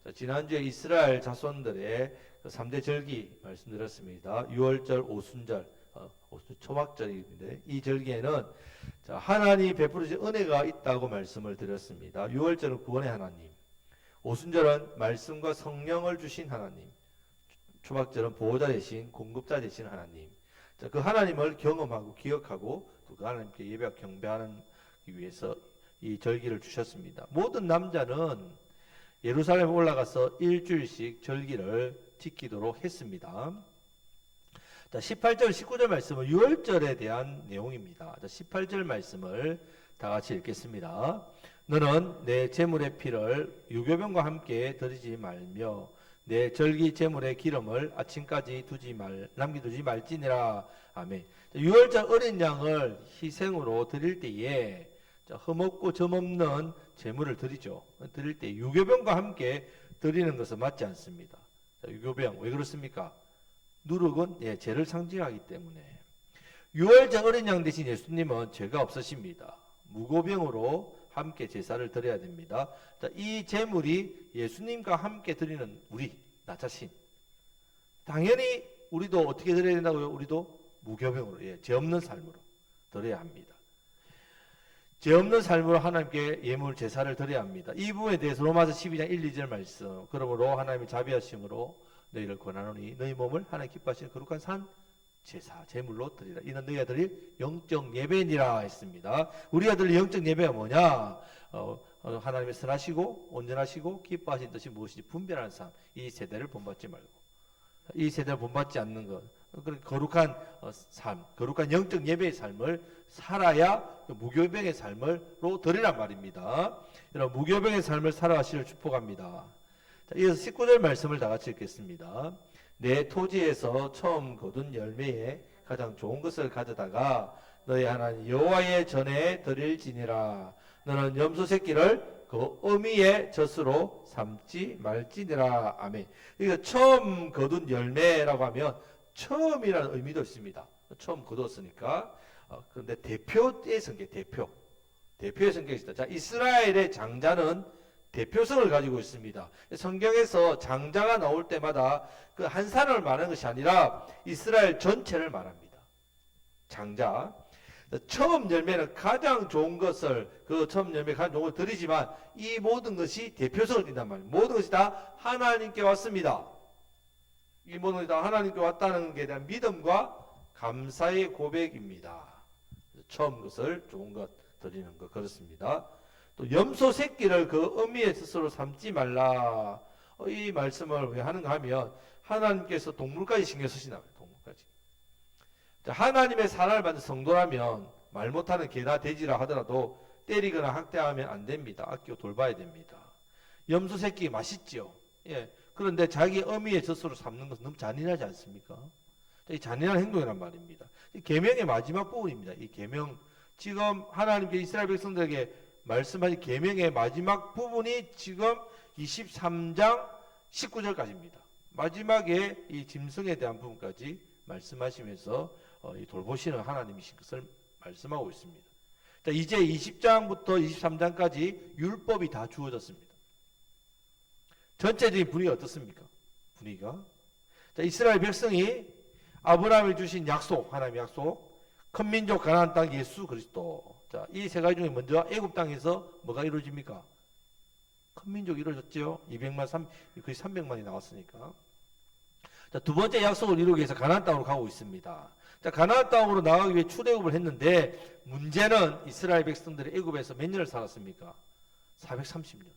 자, 지난주에 이스라엘 자손들의 그 3대 절기 말씀드렸습니다. 유월절, 오순절, 오순절 초막절인데 이 절기에는 자, 하나님이 베풀으신 은혜가 있다고 말씀을 드렸습니다. 유월절은 구원의 하나님, 오순절은 말씀과 성령을 주신 하나님, 초막절은 보호자 되신 공급자 되신 하나님. 자, 그 하나님을 경험하고 기억하고 또 그 하나님께 예배하고 경배하기 위해서 이 절기를 주셨습니다. 모든 남자는 예루살렘에 올라가서 일주일씩 절기를 지키도록 했습니다. 자, 18절, 19절 말씀은 유월절에 대한 내용입니다. 자, 18절 말씀을 다 같이 읽겠습니다. 너는 내 제물의 피를 유교병과 함께 드리지 말며 내 절기 제물의 기름을 아침까지 남기두지 말지니라. 아멘. 유월절 어린 양을 희생으로 드릴 때에 흠없고 점없는 제물을 드리죠. 드릴 때 유교병과 함께 드리는 것은 맞지 않습니다. 유교병 왜 그렇습니까? 누룩은 죄를 상징하기 때문에. 유월절 어린 양 대신 예수님은 죄가 없으십니다. 무고병으로 함께 제사를 드려야 됩니다. 자, 이 제물이 예수님과 함께 드리는 나 자신. 당연히 우리도 어떻게 드려야 된다고요? 우리도 무교병으로, 죄 없는 삶으로 드려야 합니다. 죄 없는 삶으로 하나님께 예물 제사를 드려야 합니다. 이 부분에 대해서 로마서 12장 1, 2절 말씀. 그러므로 하나님의 자비하심으로 너희를 권하노니 너희 몸을 하나님 기뻐하시는 거룩한 산 제사, 제물로 드리라. 이는 너희가 드릴 영적 예배니라 했습니다. 우리가 드릴 영적 예배가 뭐냐? 하나님의 선하시고 온전하시고 기뻐하신 뜻이 무엇인지 분별하는 삶. 이 세대를 본받지 말고, 이 세대를 본받지 않는 것, 거룩한 삶, 거룩한 영적 예배의 삶을 살아야 무교병의 삶으로 드리란 말입니다. 여러분, 무교병의 삶을 살아가시를 축복합니다. 자, 이어서 19절 말씀을 다 같이 읽겠습니다. 내 토지에서 처음 거둔 열매에 가장 좋은 것을 가져다가 너희 하나님 여호와의 전에 드릴지니라. 너는 염소 새끼를 그 어미의 젖으로 삼지 말지니라. 아멘. 이거 처음 거둔 열매라고 하면 처음이라는 의미도 있습니다. 처음 거뒀으니까. 그런데 대표의 성격, 대표의 성격이 있다. 자, 이스라엘의 장자는 대표성을 가지고 있습니다. 성경에서 장자가 나올 때마다 그 한 사람을 말하는 것이 아니라 이스라엘 전체를 말합니다. 장자. 처음 열매는 가장 좋은 것을, 그 처음 열매 가장 좋은 것을 드리지만 이 모든 것이 대표성을 띈단 말이에요. 모든 것이 다 하나님께 왔습니다. 이 모든 것이 다 하나님께 왔다는 것에 대한 믿음과 감사의 고백입니다. 처음 것을 좋은 것 드리는 것 그렇습니다. 또 염소 새끼를 그 어미의 젖으로 삼지 말라. 이 말씀을 왜 하는가 하면 하나님께서 동물까지 신경 쓰시나 봐요. 동물까지. 자, 하나님의 사랑을 받는 성도라면 말 못하는 개나 돼지라 하더라도 때리거나 학대하면 안 됩니다. 아끼고 돌봐야 됩니다. 염소 새끼 맛있죠. 그런데 자기 어미의 젖으로 삼는 것은 너무 잔인하지 않습니까? 이 잔인한 행동이란 말입니다. 이 계명의 마지막 부분입니다. 이 계명, 지금 하나님께 이스라엘 백성들에게 말씀하신 계명의 마지막 부분이 지금 23장 19절까지입니다. 마지막에 이 짐승에 대한 부분까지 말씀하시면서 이 돌보시는 하나님이신 것을 말씀하고 있습니다. 자, 이제 20장부터 23장까지 율법이 다 주어졌습니다. 전체적인 분위기가 어떻습니까? 분위기가. 자, 이스라엘 백성이 아브라함이 주신 약속, 하나님의 약속, 큰 민족 가나안 땅 예수 그리스도. 자, 이 세 가지 중에 먼저 애굽 땅에서 뭐가 이루어집니까? 큰 민족이 이루어졌죠. 200만, 거의 300만이 나왔으니까. 자, 두 번째 약속을 이루기 위해서 가나안 땅으로 가고 있습니다. 자, 가나안 땅으로 나가기 위해 출애굽을 했는데 문제는 이스라엘 백성들이 애굽에서 몇 년을 살았습니까? 430년.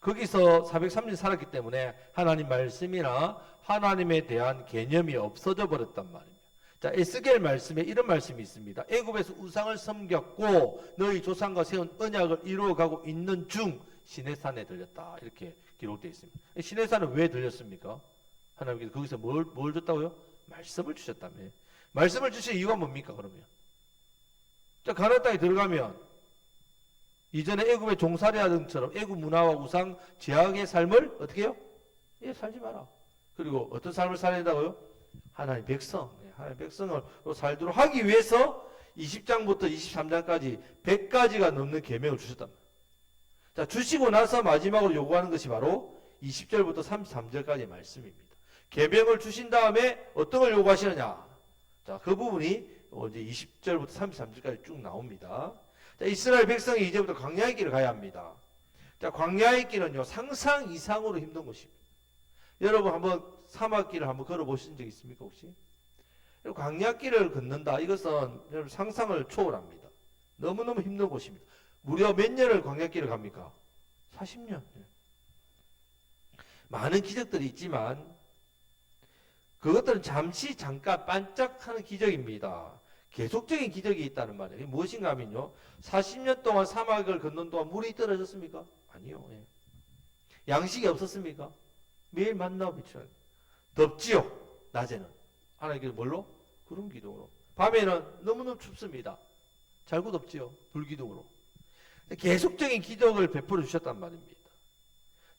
거기서 430년 살았기 때문에 하나님 말씀이나 하나님에 대한 개념이 없어져 버렸단 말입니다. 자, 에스겔 말씀에 이런 말씀이 있습니다. 애굽에서 우상을 섬겼고 너희 조상과 세운 언약을 이루어가고 있는 중 시내산에 들렸다. 이렇게 기록되어 있습니다. 시내산은 왜 들렸습니까? 하나님께서 거기서 뭘 줬다고요? 말씀을 주셨다며. 말씀을 주신 이유가 뭡니까 그러면? 자, 가나안 땅에 들어가면 이전에 애굽의 종살이 하던 것처럼 애굽 문화와 우상 제약의 삶을 어떻게 해요? 살지 마라. 그리고 어떤 삶을 살아야 된다고요? 하나님 백성. 하나님 백성으로 살도록 하기 위해서 20장부터 23장까지 100가지가 넘는 계명을 주셨단 말이에요. 자, 주시고 나서 마지막으로 요구하는 것이 바로 20절부터 33절까지의 말씀입니다. 계명을 주신 다음에 어떤 걸 요구하시느냐? 자, 그 부분이 이제 20절부터 33절까지 쭉 나옵니다. 자, 이스라엘 백성이 이제부터 광야의 길을 가야 합니다. 자, 광야의 길은요, 상상 이상으로 힘든 곳입니다. 여러분 한번 사막길을 한번 걸어보신 적 있습니까, 혹시? 광야길을 걷는다. 이것은 여러분 상상을 초월합니다. 너무너무 힘든 곳입니다. 무려 몇 년을 광야길을 갑니까? 40년. 많은 기적들이 있지만 그것들은 잠깐 반짝하는 기적입니다. 계속적인 기적이 있다는 말이에요. 무엇인가 하면요, 40년 동안 사막을 걷는 동안 물이 떨어졌습니까? 아니요. 예. 양식이 없었습니까? 매일 만나 비추는. 덥지요. 낮에는. 하나님께서 뭘로? 구름 기둥으로. 밤에는 너무너무 춥습니다. 잘고 덥지요. 불기둥으로. 계속적인 기적을 베풀어 주셨단 말입니다.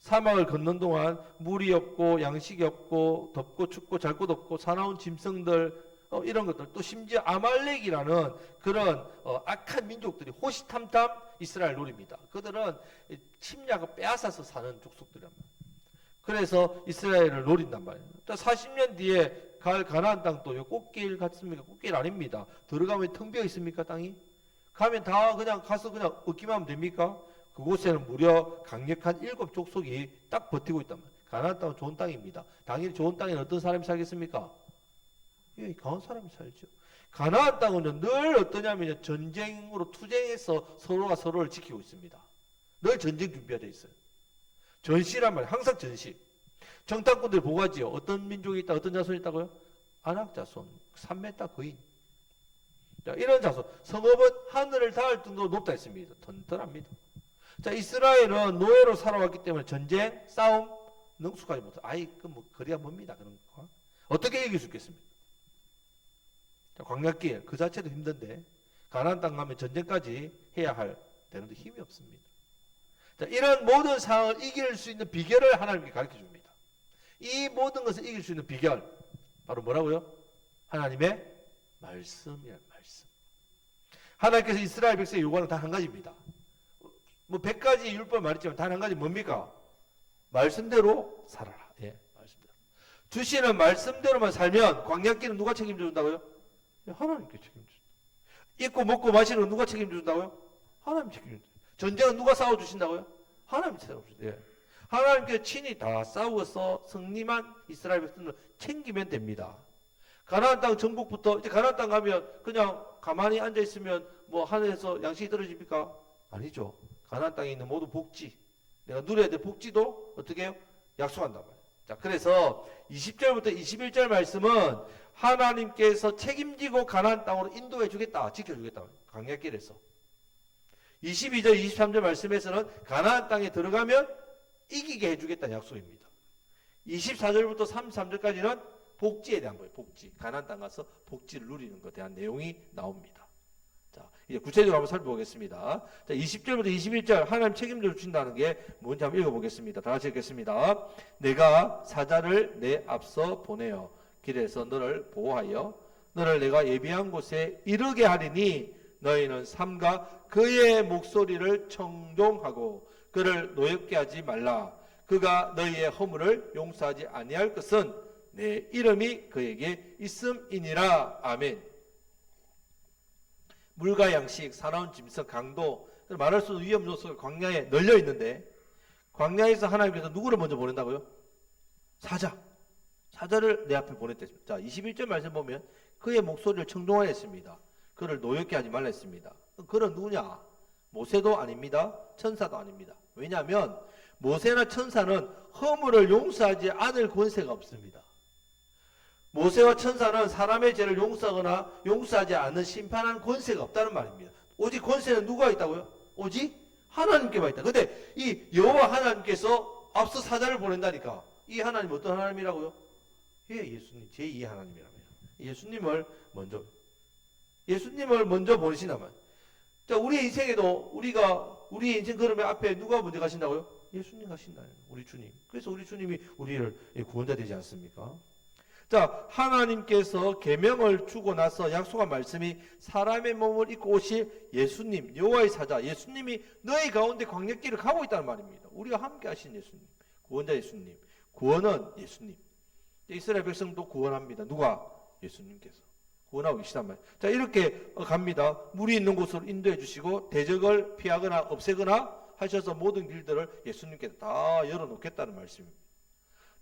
사막을 걷는 동안 물이 없고 양식이 없고 덥고 춥고 잘고 덥고 사나운 짐승들 이런 것들, 또 심지어 아말렉이라는 그런 악한 민족들이 호시탐탐 이스라엘 노립니다. 그들은 침략을 빼앗아서 사는 족속들이란 말이에요. 그래서 이스라엘을 노린단 말이에요. 40년 뒤에 갈 가나안 땅도 꽃길 같습니까? 꽃길 아닙니다. 들어가면 텅 비어 있습니까, 땅이? 가면 다 그냥 가서 그냥 얻기만 하면 됩니까? 그곳에는 무려 강력한 7 족속이 딱 버티고 있단 말이에요. 가나안 땅은 좋은 땅입니다. 당연히 좋은 땅에는 어떤 사람이 살겠습니까? 예, 강한 사람이 살죠. 가나안 땅은 늘 어떠냐면 전쟁으로 투쟁해서 서로가 서로를 지키고 있습니다. 늘 전쟁 준비가 돼 있어요. 전시란 말이에요. 항상 전시. 정탐꾼들이 보고하지요. 어떤 민족이 있다, 어떤 자손이 있다고요? 아낙 자손, 3m 거인. 자, 이런 자손. 성읍은 하늘을 닿을 정도로 높다 했습니다. 튼튼합니다. 자, 이스라엘은 노예로 살아왔기 때문에 전쟁, 싸움 능숙하지 못해. 뭐 거리가 멉니다. 그런 거. 어떻게 이길 수 있겠습니까? 자, 광야길 그 자체도 힘든데 가나안 땅 가면 전쟁까지 해야 되는데 힘이 없습니다. 자, 이런 모든 상황을 이길 수 있는 비결을 하나님께 가르쳐 줍니다. 이 모든 것을 이길 수 있는 비결 바로 뭐라고요? 하나님의 말씀이란 말씀. 하나님께서 이스라엘 백성의 요구하는 단 한 가지입니다. 뭐 100가지 율법 말했지만 단 한 가지 뭡니까? 말씀대로 살아라. 예, 말씀대로. 주시는 말씀대로만 살면 광야길은 누가 책임져 준다고요? 예, 하나님께 책임져 준다. 입고 먹고 마시는 건 누가 책임져 준다고요? 하나님 책임져 준다. 전쟁은 누가 싸워주신다고요? 하나님이 싸워주신다. 예. 하나님께 친히 다 싸워서 승리만 이스라엘 백성을 챙기면 됩니다. 가나안 땅 정복부터 이제 가나안 땅 가면 그냥 가만히 앉아 있으면 뭐 하늘에서 양식이 떨어집니까? 아니죠. 가나안 땅에 있는 모든 복지, 내가 누려야 될 복지도 어떻게 해요? 약속한단 말이에요. 자, 그래서 20절부터 21절 말씀은 하나님께서 책임지고 가나안 땅으로 인도해 주겠다, 지켜주겠다. 광야길에서. 22절, 23절 말씀에서는 가나안 땅에 들어가면 이기게 해주겠다는 약속입니다. 24절부터 33절까지는 복지에 대한 거예요. 복지. 가나안 땅 가서 복지를 누리는 것에 대한 내용이 나옵니다. 자, 이제 구체적으로 한번 살펴보겠습니다. 자, 20절부터 21절 하나님 책임져 주신다는 게 뭔지 한번 읽어보겠습니다. 다 같이 읽겠습니다. 내가 사자를 내 앞서 보내어 길에서 너를 보호하여 너를 내가 예비한 곳에 이르게 하리니 너희는 삼가 그의 목소리를 청종하고 그를 노엽게 하지 말라. 그가 너희의 허물을 용서하지 아니할 것은 내 이름이 그에게 있음이니라. 아멘. 물과 양식, 사나운 짐승, 강도, 말할 수 없는 위험 요소가 광야에 널려 있는데 광야에서 하나님께서 누구를 먼저 보낸다고요? 사자를 내 앞에 보냈댔습니다. 자, 21절 말씀 보면 그의 목소리를 청종하였습니다. 그를 노엽게 하지 말라 했습니다. 그는 누구냐? 모세도 아닙니다. 천사도 아닙니다. 왜냐하면 모세나 천사는 허물을 용서하지 않을 권세가 없습니다. 모세와 천사는 사람의 죄를 용서하거나 용서하지 않는 심판하는 권세가 없다는 말입니다. 오직 권세는 누가 있다고요? 오직 하나님께만 있다. 근데 이 여호와 하나님께서 앞서 사자를 보낸다니까 이 하나님 어떤 하나님이라고요? 예, 예수님 제2의 하나님이라고요. 예수님을 먼저 보내시나만. 자, 우리 인생에도 우리 인생 걸음의 앞에 누가 먼저 가신다고요? 예수님 가신다. 우리 주님. 그래서 우리 주님이 우리를 구원자 되지 않습니까? 자, 하나님께서 계명을 주고 나서 약속한 말씀이 사람의 몸을 입고 오실 예수님, 여호와의 사자, 예수님이 너희 가운데 광야길을 가고 있다는 말입니다. 우리가 함께 하신 예수님, 구원자 예수님, 구원은 예수님. 이스라엘 백성도 구원합니다. 누가? 예수님께서 구원하고 계시단 말이에요. 자, 이렇게 갑니다. 물이 있는 곳으로 인도해 주시고 대적을 피하거나 없애거나 하셔서 모든 길들을 예수님께서 다 열어놓겠다는 말씀입니다.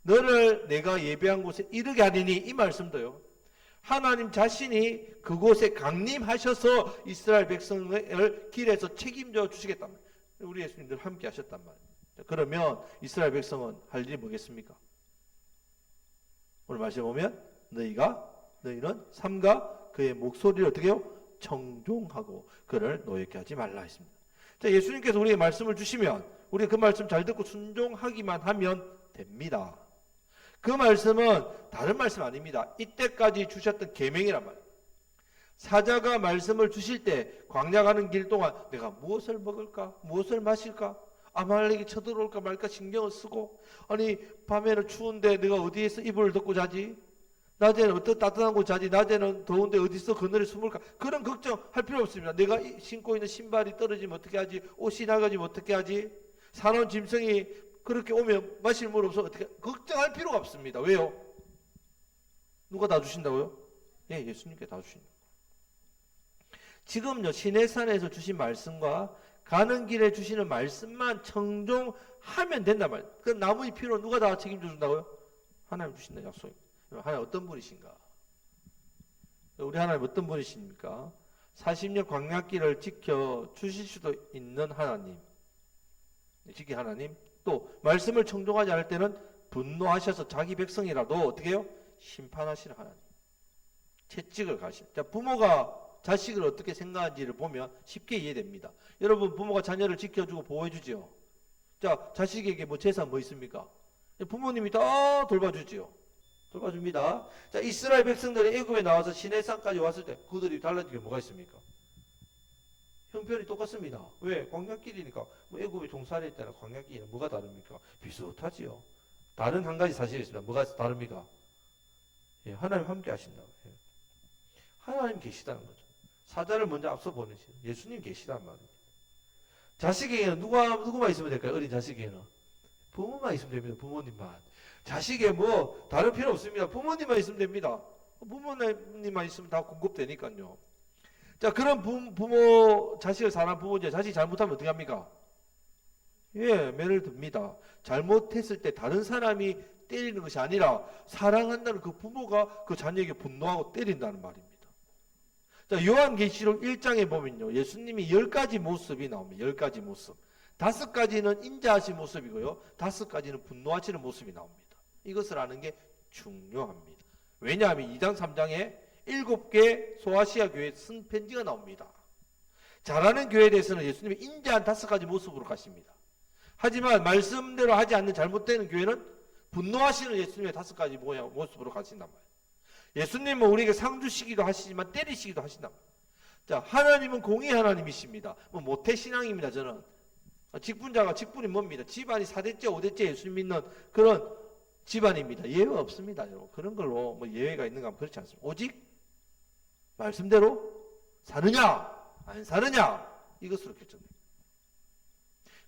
너를 내가 예배한 곳에 이르게 하리니, 이 말씀도요, 하나님 자신이 그곳에 강림하셔서 이스라엘 백성을 길에서 책임져 주시겠단 말이에요. 우리 예수님들 함께 하셨단 말이에요. 그러면 이스라엘 백성은 할 일이 뭐겠습니까? 오늘 말씀 보면 너희는 삼가 그의 목소리를 어떻게 해요? 청종하고 그를 노예케 하지 말라 했습니다. 자, 예수님께서 우리에게 말씀을 주시면 우리가 그 말씀 잘 듣고 순종하기만 하면 됩니다. 그 말씀은 다른 말씀 아닙니다. 이때까지 주셨던 계명이란 말이에요. 사자가 말씀을 주실 때 광야 가는 길 동안 내가 무엇을 먹을까? 무엇을 마실까? 아말렉이 쳐들어올까 말까 신경을 쓰고, 아니 밤에는 추운데 내가 어디에서 이불을 덮고 자지? 낮에는 어떤 따뜻한 곳 자지? 낮에는 더운데 어디서 그늘에 숨을까? 그런 걱정할 필요 없습니다. 내가 신고 있는 신발이 떨어지면 어떻게 하지? 옷이 나가지면 어떻게 하지? 사나운 짐승이 그렇게 오면 마실 물 없어 어떻게? 걱정할 필요가 없습니다. 왜요? 누가 다 주신다고요? 예, 예수님께 다 주신다. 지금요, 시내산에서 주신 말씀과 가는 길에 주시는 말씀만 청종하면 된단 말이에요. 그 나무의 피로 누가 다 책임져 준다고요? 하나님 주신다 약속입니다. 하나님 어떤 분이신가? 우리 하나님 어떤 분이십니까? 40년 광야길을 지켜 주실 수도 있는 하나님, 지키 하나님, 또 말씀을 청종하지 않을 때는 분노하셔서 자기 백성이라도 어떻게 해요? 심판하시는 하나님, 채찍을 가시는. 자, 부모가 자식을 어떻게 생각하는지를 보면 쉽게 이해됩니다. 여러분, 부모가 자녀를 지켜주고 보호해주지요. 자, 자식에게 뭐 재산 뭐 있습니까? 부모님이 다 돌봐주지요. 돌봐줍니다. 자, 이스라엘 백성들이 애굽에 나와서 시내산까지 왔을 때 그들이 달라진 게 뭐가 있습니까? 형편이 똑같습니다. 왜? 광야길이니까. 뭐 애굽에 종살이 때나 광야길이나 뭐가 다릅니까? 비슷하지요. 다른 한 가지 사실이 있습니다. 뭐가 다릅니까? 예, 하나님 함께 하신다. 예. 하나님 계시다는 거죠. 사자를 먼저 앞서 보내시는 예수님 계시단 말입니다. 자식에게는 누구만 있으면 될까요? 어린 자식에게는 부모만 있으면 됩니다. 부모님만. 자식에 뭐 다른 필요 없습니다. 부모님만 있으면 됩니다. 부모님만 있으면 다 공급되니까요. 자, 그런 부모 자식을 사랑하는 부모인데 자식이 잘못하면 어떻게 합니까? 예, 매를 듭니다. 잘못했을 때 다른 사람이 때리는 것이 아니라 사랑한다는 그 부모가 그 자녀에게 분노하고 때린다는 말입니다. 자, 요한계시록 1장에 보면요, 예수님이 10가지 모습이 나옵니다. 10가지 모습. 5가지는 인자하신 모습이고요, 5가지는 분노하시는 모습이 나옵니다. 이것을 아는 게 중요합니다. 왜냐하면 2장 3장에 7개 소아시아 교회 쓴 편지가 나옵니다. 잘하는 교회에 대해서는 예수님이 인자한 5가지 모습으로 가십니다. 하지만 말씀대로 하지 않는 잘못되는 교회는 분노하시는 예수님의 5가지 모습으로 가신단 말이에요. 예수님은 우리에게 상 주시기도 하시지만 때리시기도 하신단 말이에요. 자, 하나님은 공의 하나님이십니다. 뭐 모태신앙입니다. 저는 직분이 뭡니다? 집안이 4대째 5대째 예수님 믿는 그런 집안입니다. 예외가 없습니다. 여러분. 그런 걸로 뭐 예외가 있는가 하면 그렇지 않습니다. 오직 말씀대로 사느냐 안 사느냐 이것으로 결정됩니다.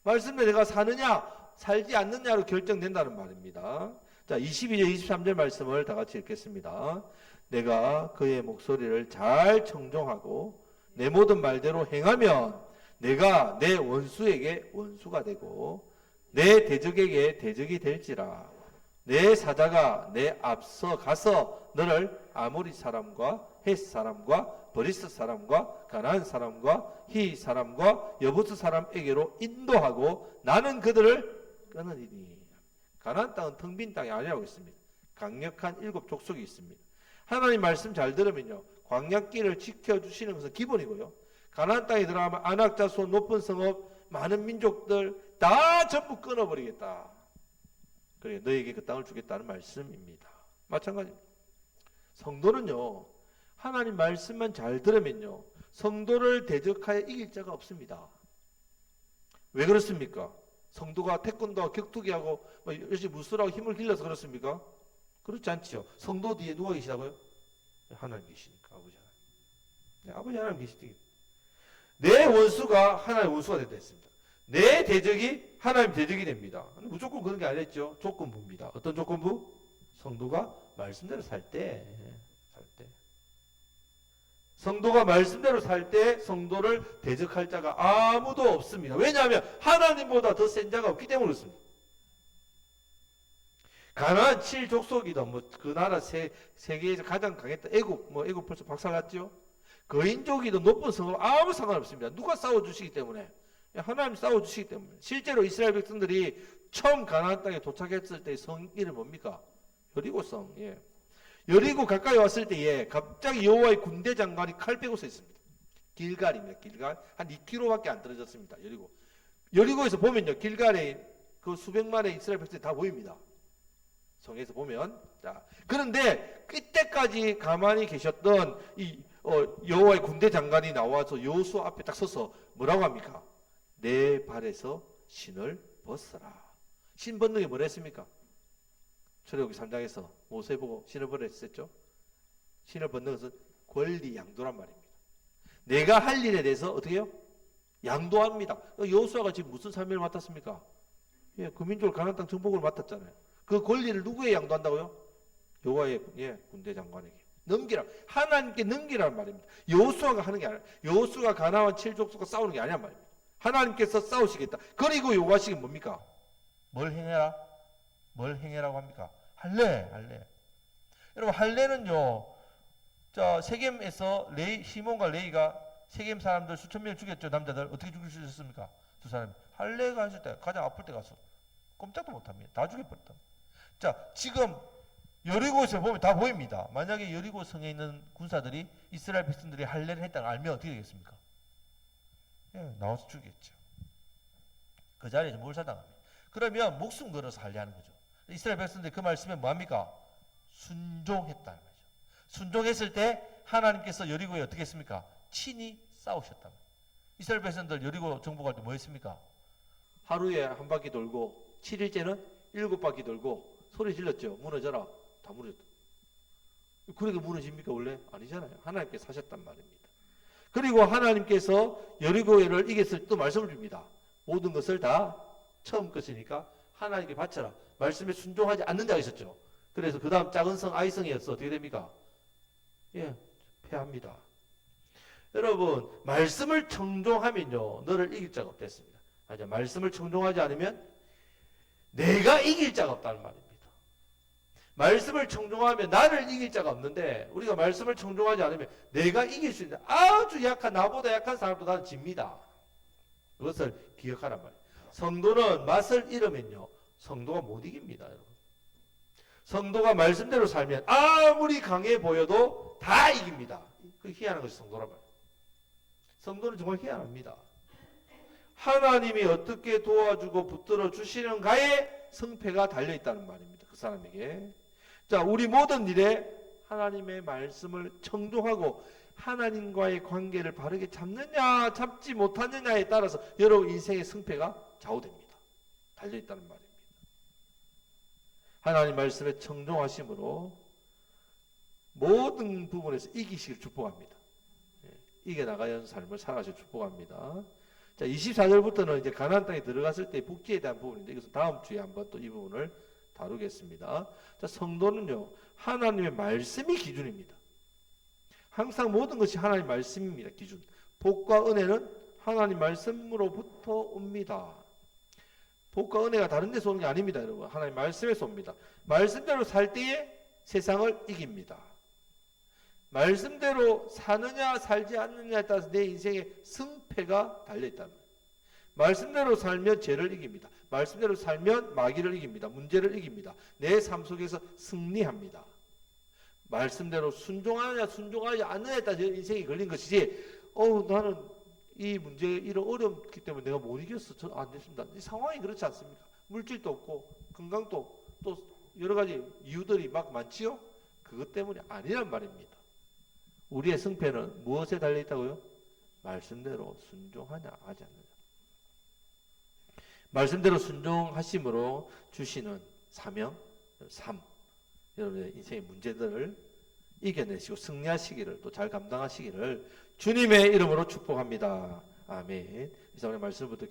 말씀대로 내가 사느냐 살지 않느냐로 결정된다는 말입니다. 자, 22절 23절 말씀을 다 같이 읽겠습니다. 내가 그의 목소리를 잘 청종하고 내 모든 말대로 행하면 내가 내 원수에게 원수가 되고 내 대적에게 대적이 될지라. 내 사자가 내 앞서 가서 너를 아모리 사람과 헷 사람과 브리스 사람과 가나안 사람과 히 사람과 여부스 사람에게로 인도하고 나는 그들을 끊으리니. 가나안 땅은 텅 빈 땅이 아니라고 했습니다. 강력한 7 족속이 있습니다. 하나님 말씀 잘 들으면요, 광야길을 지켜주시는 것은 기본이고요, 가나안 땅에 들어가면 안악자손 높은 성읍 많은 민족들 다 전부 끊어버리겠다. 그래, 너에게 그 땅을 주겠다는 말씀입니다. 마찬가지입니다. 성도는요, 하나님 말씀만 잘 들으면요, 성도를 대적하여 이길 자가 없습니다. 왜 그렇습니까? 성도가 태권도와 격투기하고 열심히 무술하고 힘을 길러서 그렇습니까? 그렇지 않지요. 성도 뒤에 누가 계시다고요? 하나님 계시니까 아버지 하나님. 네, 아버지 하나님 계시기. 내 원수가 하나님 원수가 된다 했습니다. 내 대적이 하나님 대적이 됩니다. 무조건 그런 게 아니었죠. 조건부입니다. 어떤 조건부? 성도가 말씀대로 살 때. 성도가 말씀대로 살 때 성도를 대적할 자가 아무도 없습니다. 왜냐하면 하나님보다 더 센 자가 없기 때문에 그렇습니다. 가나안 7족속이다. 그 나라 세계에서 가장 강했다. 애굽 벌써 박살났죠. 거인족이든 높은 성은 아무 상관없습니다. 누가 싸워주시기 때문에. 하나님 싸워주시기 때문에. 실제로 이스라엘 백성들이 처음 가나안 땅에 도착했을 때 성 이름 뭡니까? 여리고성. 예. 여리고 가까이 왔을 때에 갑자기 여호와의 군대 장관이 칼 빼고 서 있습니다. 길갈입니다. 길갈. 한 2km밖에 안 떨어졌습니다. 여리고에서 보면요. 길갈에 그 수백만의 이스라엘 백성이 다 보입니다. 성에서 보면. 자, 그런데 그때까지 가만히 계셨던 이 여호와의 군대 장관이 나와서 여호수아 앞에 딱 서서 뭐라고 합니까? 내 발에서 신을 벗어라. 신 벗는 게 뭐라 했습니까? 출애굽기 3장에서 모세 보고 신을 벗으라 했었죠. 신을 벗는 것은 권리 양도란 말입니다. 내가 할 일에 대해서 어떻게 해요? 양도합니다. 여호수아가 지금 무슨 사명을 맡았습니까? 예, 그 민족을 가나안 땅 정복을 맡았잖아요. 그 권리를 누구에 양도한다고요? 여호와의 군대 장관에게 넘기라. 하나님께 넘기라는 말입니다. 여호수아가 하는 게 아니라 여호수아가 가나안 7족속과 싸우는 게 아니란 말입니다. 하나님께서 싸우시겠다. 그리고 요구하시기 뭡니까? 뭘 행해라? 뭘 행해라고 합니까? 할례. 여러분 할례는요. 자 세겜에서 시몬과 레이가 세겜 사람들 수천 명을 죽였죠. 남자들 어떻게 죽일 수 있었습니까? 두 사람이 할례가 했을 때 가장 아플 때 가서 꼼짝도 못합니다. 다 죽여버렸다. 자 지금 여리고에서 보면 다 보입니다. 만약에 여리고 성에 있는 군사들이 이스라엘 백성들이 할례를 했다는 걸 알면 어떻게 되겠습니까? 예, 나와서 죽겠죠. 그 자리에서 몰살당합니다. 그러면 목숨 걸어서 할례하는 거죠. 이스라엘 백성들이 그 말씀에 뭐합니까? 순종했다는 거죠. 순종했을 때 하나님께서 여리고에 어떻게 했습니까? 친히 싸우셨다. 이스라엘 백성들 여리고 정복할 때 뭐 했습니까? 하루에 한 바퀴 돌고 7일째는 7바퀴 돌고 소리 질렀죠. 무너져라. 다 무너졌다. 그러니까 무너집니까 원래? 아니잖아요. 하나님께서 하셨단 말입니다. 그리고 하나님께서 여리고를 이겼을 때 또 말씀을 줍니다. 모든 것을 다 처음 것이니까 하나님께 바쳐라. 말씀에 순종하지 않는 자가 있었죠. 그래서 그 다음 작은 성 아이성이었어. 어떻게 됩니까? 예, 패합니다. 여러분 말씀을 청종하면요 너를 이길 자가 없겠습니다. 맞아. 말씀을 청종하지 않으면 내가 이길 자가 없다는 말입니다. 말씀을 청종하면 나를 이길 자가 없는데 우리가 말씀을 청종하지 않으면 내가 이길 수 있는 아주 약한 나보다 약한 사람도 나는 집니다. 그것을 기억하란 말이에요. 성도는 맛을 잃으면요 성도가 못 이깁니다. 여러분. 성도가 말씀대로 살면 아무리 강해 보여도 다 이깁니다. 그 희한한 것이 성도란 말이에요. 성도는 정말 희한합니다. 하나님이 어떻게 도와주고 붙들어 주시는가에 성패가 달려있다는 말입니다. 그 사람에게. 자, 우리 모든 일에 하나님의 말씀을 청종하고 하나님과의 관계를 바르게 잡느냐 잡지 못하느냐에 따라서 여러분 인생의 성패가 좌우됩니다. 달려있다는 말입니다. 하나님 말씀에 청종하심으로 모든 부분에서 이기시길 축복합니다. 이겨나가는 삶을 살아가시길 축복합니다. 자, 24절부터는 이제 가나안 땅에 들어갔을 때 복지에 대한 부분인데 이것은 다음 주에 한번 또 이 부분을 다루겠습니다. 자, 성도는요 하나님의 말씀이 기준입니다. 항상 모든 것이 하나님 말씀입니다. 기준. 복과 은혜는 하나님 말씀으로부터 옵니다. 복과 은혜가 다른 데서 오는 게 아닙니다. 여러분. 하나님 말씀에서 옵니다. 말씀대로 살 때에 세상을 이깁니다. 말씀대로 사느냐 살지 않느냐에 따라서 내 인생의 승패가 달려있다는 거예요. 말씀대로 살면 죄를 이깁니다. 말씀대로 살면 마귀를 이깁니다. 문제를 이깁니다. 내 삶 속에서 승리합니다. 말씀대로 순종하느냐 순종하지 않느냐에 따라서 인생이 걸린 것이지 나는 이 문제에 이런 어렵기 때문에 내가 못 이겼어. 저 안 됐습니다. 이 상황이 그렇지 않습니까? 물질도 없고 건강도 또 여러 가지 이유들이 막 많지요? 그것 때문이 아니란 말입니다. 우리의 승패는 무엇에 달려있다고요? 말씀대로 순종하냐 하지 않느냐. 말씀대로 순종하심으로 주시는 사명, 삶. 여러분의 인생의 문제들을 이겨내시고 승리하시기를, 또 잘 감당하시기를 주님의 이름으로 축복합니다. 아멘. 이상의 말씀부터